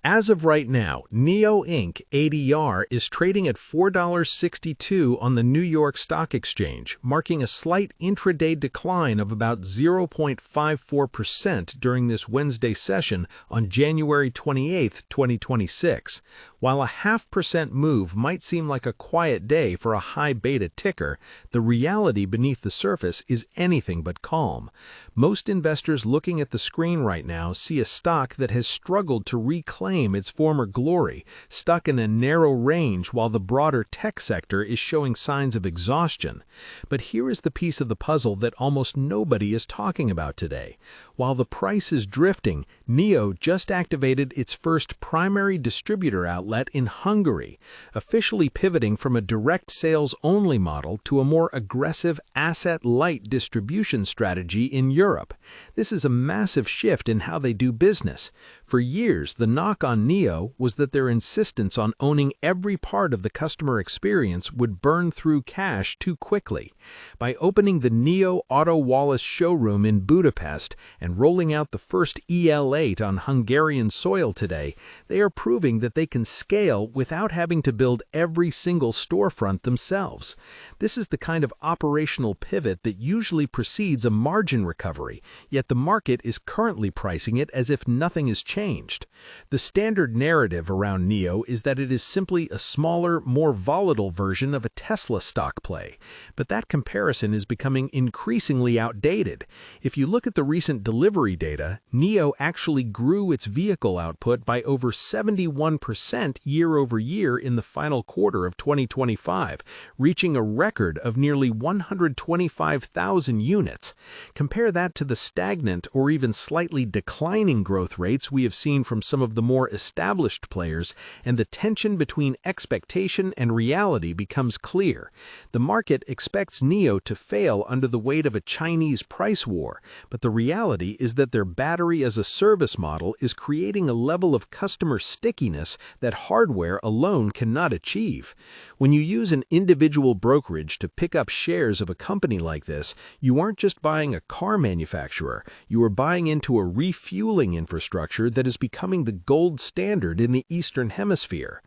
As of right now, Nio Inc. ADR is trading at $4.62 on the New York Stock Exchange, marking a slight intraday decline of about 0.54% during this Wednesday session on January 28, 2026. While a 0.5% move might seem like a quiet day for a high beta ticker, the reality beneath the surface is anything but calm. Most investors looking at the screen right now see a stock that has struggled to reclaim its former glory, stuck in a narrow range while the broader tech sector is showing signs of exhaustion. But here is the piece of the puzzle that almost nobody is talking about today. While the price is drifting, Nio just activated its first primary distributor outlet in Hungary, officially pivoting from a direct sales-only model to a more aggressive asset-light distribution strategy in Europe. This is a massive shift in how they do business. For years, the knock on Nio was that their insistence on owning every part of the customer experience would burn through cash too quickly. By opening the Nio Auto Wallace showroom in Budapest and rolling out the first EL8 on Hungarian soil today, they are proving that they can scale without having to build every single storefront themselves. This is the kind of operational pivot that usually precedes a margin recovery, yet the market is currently pricing it as if nothing has changed. The standard narrative around Nio is that it is simply a smaller, more volatile version of a Tesla stock play, but that comparison is becoming increasingly outdated. If you look at the recent delivery data, Nio actually grew its vehicle output by over 71% year-over-year in the final quarter of 2025, reaching a record of nearly 125,000 units. Compare that to the stagnant or even slightly declining growth rates we have seen from some of the more established players, and the tension between expectation and reality becomes clear. The market expects Nio to fail under the weight of a Chinese price war, but the reality is that their battery-as-a-service model is creating a level of customer stickiness that hardware alone cannot achieve. When you use an individual brokerage to pick up shares of a company like this, you aren't just buying a car manufacturer, you are buying into a refueling infrastructure that is becoming the gold standard in the Eastern Hemisphere.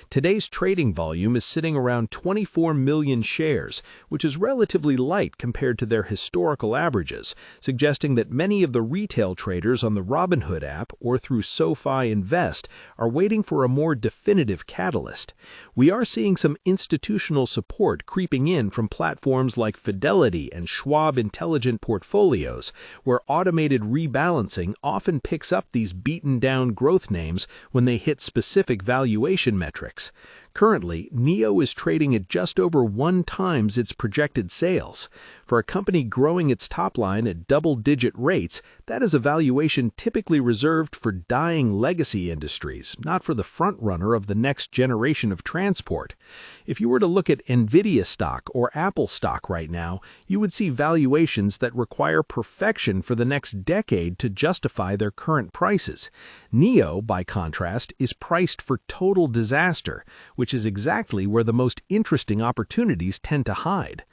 Today's trading volume is sitting around 24 million shares, which is relatively light compared to their historical averages, suggesting that many of the retail traders on the Robinhood app or through SoFi Invest are waiting for a more definitive catalyst. We are seeing some institutional support creeping in from platforms like Fidelity and Schwab Intelligent Portfolios, where automated rebalancing often picks up these beaten-down growth names when they hit specific valuation metrics. Currently, Nio is trading at just over 1 times its projected sales. For a company growing its top line at double-digit rates, that is a valuation typically reserved for dying legacy industries, not for the front-runner of the next generation of transport. If you were to look at Nvidia stock or Apple stock right now, you would see valuations that require perfection for the next decade to justify their current prices. Nio, by contrast, is priced for total disaster, which is exactly where the most interesting opportunities tend to hide.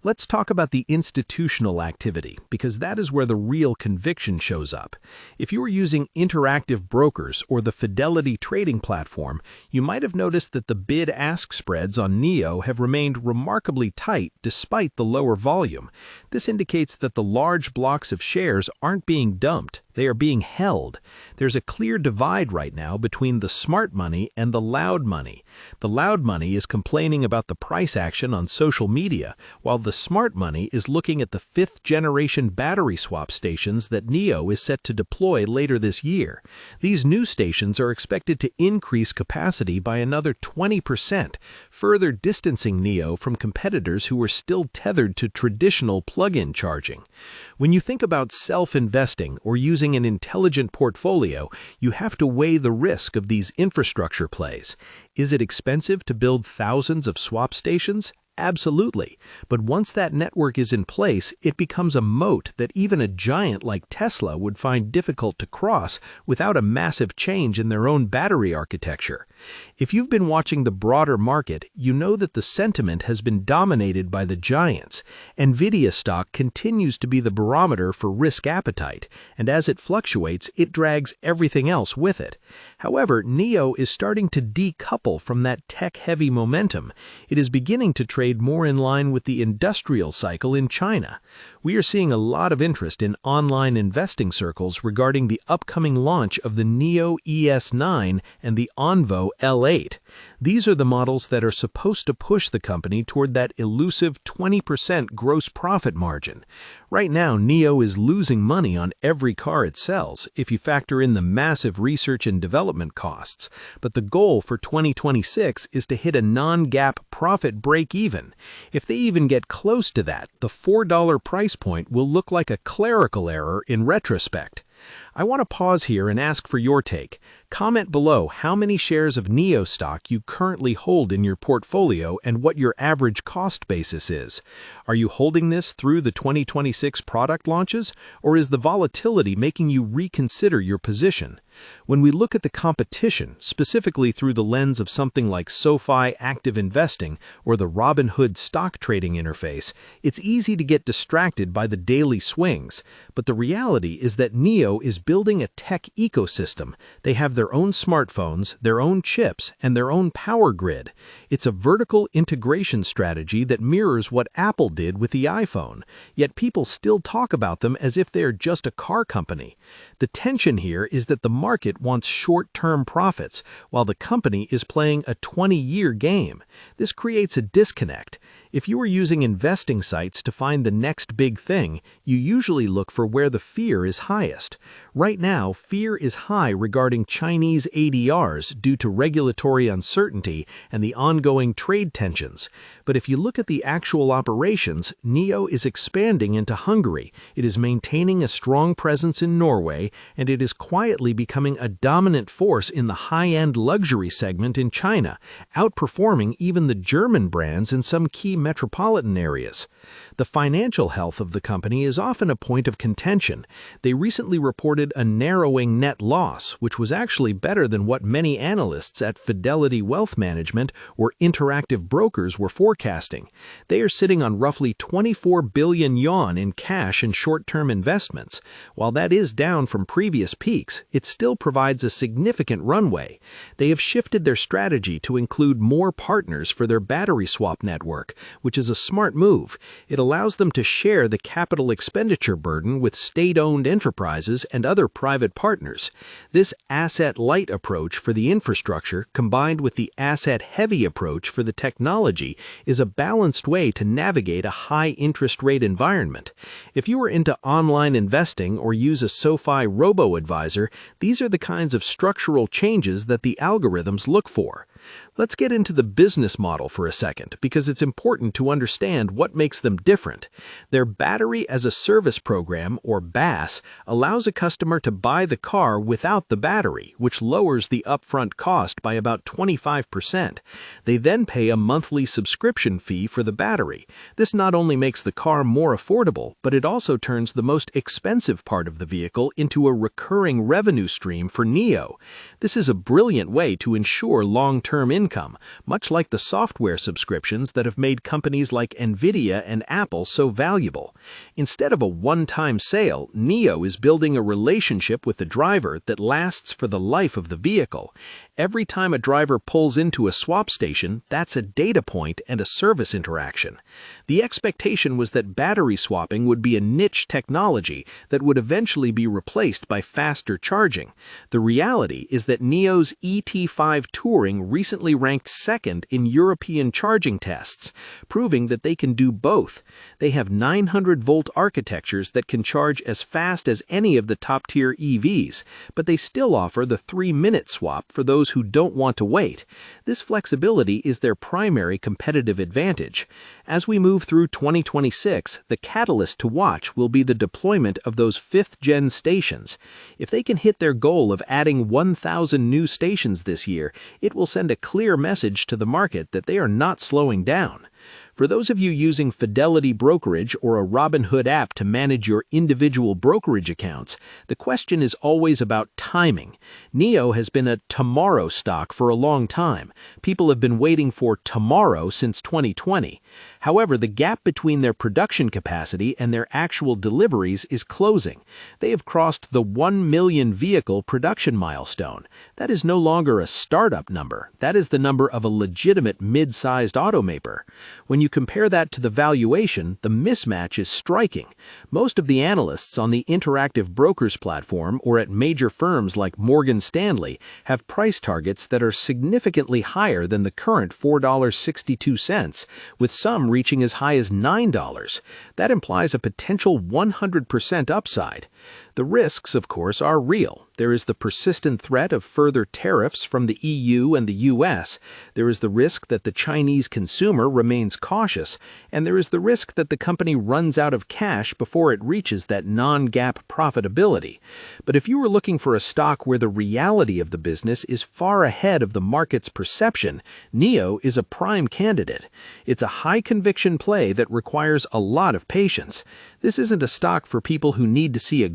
Let's talk about the institutional activity, because that is where the real conviction shows up. If you are using Interactive Brokers or the Fidelity trading platform, you might have noticed that the bid-ask spreads on Nio have remained remarkably tight despite the lower volume. This indicates that the large blocks of shares aren't being dumped. They are being held. There's a clear divide right now between the smart money and the loud money. The loud money is complaining about the price action on social media, while the smart money is looking at the 5th-generation battery swap stations that Nio is set to deploy later this year. These new stations are expected to increase capacity by another 20%, further distancing Nio from competitors who are still tethered to traditional plug-in charging. When you think about self-investing or using an intelligent portfolio, you have to weigh the risk of these infrastructure plays. Is it expensive to build thousands of swap stations? Absolutely. But once that network is in place, it becomes a moat that even a giant like Tesla would find difficult to cross without a massive change in their own battery architecture. If you've been watching the broader market, you know that the sentiment has been dominated by the giants. Nvidia stock continues to be the barometer for risk appetite, and as it fluctuates, it drags everything else with it. However, Nio is starting to decouple from that tech-heavy momentum. It is beginning to trade more in line with the industrial cycle in China. We are seeing a lot of interest in online investing circles regarding the upcoming launch of the Nio ES9 and the Onvo L8. These are the models that are supposed to push the company toward that elusive 20% gross profit margin. Right now, Nio is losing money on every car it sells if you factor in the massive research and development costs, but the goal for 2026 is to hit a non-GAAP profit break-even. If they even get close to that, the $4 price point will look like a clerical error in retrospect. I want to pause here and ask for your take. Comment below how many shares of Nio stock you currently hold in your portfolio and what your average cost basis is. Are you holding this through the 2026 product launches, or is the volatility making you reconsider your position? When we look at the competition, specifically through the lens of something like SoFi Active Investing or the Robinhood stock trading interface, it's easy to get distracted by the daily swings. But the reality is that Nio is building a tech ecosystem. They have their own smartphones, their own chips, and their own power grid. It's a vertical integration strategy that mirrors what Apple did with the iPhone, yet people still talk about them as if they are just a car company. The tension here is that the market wants short-term profits, while the company is playing a 20-year game. This creates a disconnect. If you are using investing sites to find the next big thing, you usually look for where the fear is highest. Right now, fear is high regarding Chinese ADRs due to regulatory uncertainty and the ongoing trade tensions. But if you look at the actual operations, Nio is expanding into Hungary, it is maintaining a strong presence in Norway, and it is quietly becoming a dominant force in the high-end luxury segment in China, outperforming even the German brands in some key metropolitan areas. The financial health of the company is often a point of contention. They recently reported a narrowing net loss, which was actually better than what many analysts at Fidelity Wealth Management or Interactive Brokers were forecasting. They are sitting on roughly 24 billion yuan in cash and short-term investments. While that is down from previous peaks, it still provides a significant runway. They have shifted their strategy to include more partners for their battery swap network, which is a smart move. It allows them to share the capital expenditure burden with state-owned enterprises and other private partners. This asset-light approach for the infrastructure, combined with the asset-heavy approach for the technology, is a balanced way to navigate a high-interest rate environment. If you are into online investing or use a SoFi robo-advisor, these are the kinds of structural changes that the algorithms look for. Let's get into the business model for a second, because it's important to understand what makes them different. Their Battery as a Service program, or BaaS, allows a customer to buy the car without the battery, which lowers the upfront cost by about 25%. They then pay a monthly subscription fee for the battery. This not only makes the car more affordable, but it also turns the most expensive part of the vehicle into a recurring revenue stream for Nio. This is a brilliant way to ensure long-term income, much like the software subscriptions that have made companies like Nvidia and Apple so valuable. Instead of a one-time sale, Nio is building a relationship with the driver that lasts for the life of the vehicle. Every time a driver pulls into a swap station, that's a data point and a service interaction. The expectation was that battery swapping would be a niche technology that would eventually be replaced by faster charging. The reality is that Nio's ET5 Touring recently ranked second in European charging tests, proving that they can do both. They have 900-volt architectures that can charge as fast as any of the top-tier EVs, but they still offer the 3-minute swap for those who don't want to wait. This flexibility is their primary competitive advantage. As we move through 2026, the catalyst to watch will be the deployment of those 5th-gen stations. If they can hit their goal of adding 1,000 new stations this year, it will send a clear message to the market that they are not slowing down. For those of you using Fidelity Brokerage or a Robinhood app to manage your individual brokerage accounts, the question is always about timing. Nio has been a tomorrow stock for a long time. People have been waiting for tomorrow since 2020. However, the gap between their production capacity and their actual deliveries is closing. They have crossed the 1 million vehicle production milestone. That is no longer a startup number. That is the number of a legitimate mid-sized automaker. When you compare that to the valuation, the mismatch is striking. Most of the analysts on the Interactive Brokers platform or at major firms like Morgan Stanley have price targets that are significantly higher than the current $4.62, with some reaching as high as $9. That implies a potential 100% upside. The risks, of course, are real. There is the persistent threat of further tariffs from the EU and the US. There is the risk that the Chinese consumer remains cautious, and there is the risk that the company runs out of cash before it reaches that non-GAAP profitability. But if you were looking for a stock where the reality of the business is far ahead of the market's perception, Nio is a prime candidate. It's a high-conviction play that requires a lot of patience. This isn't a stock for people who need to see a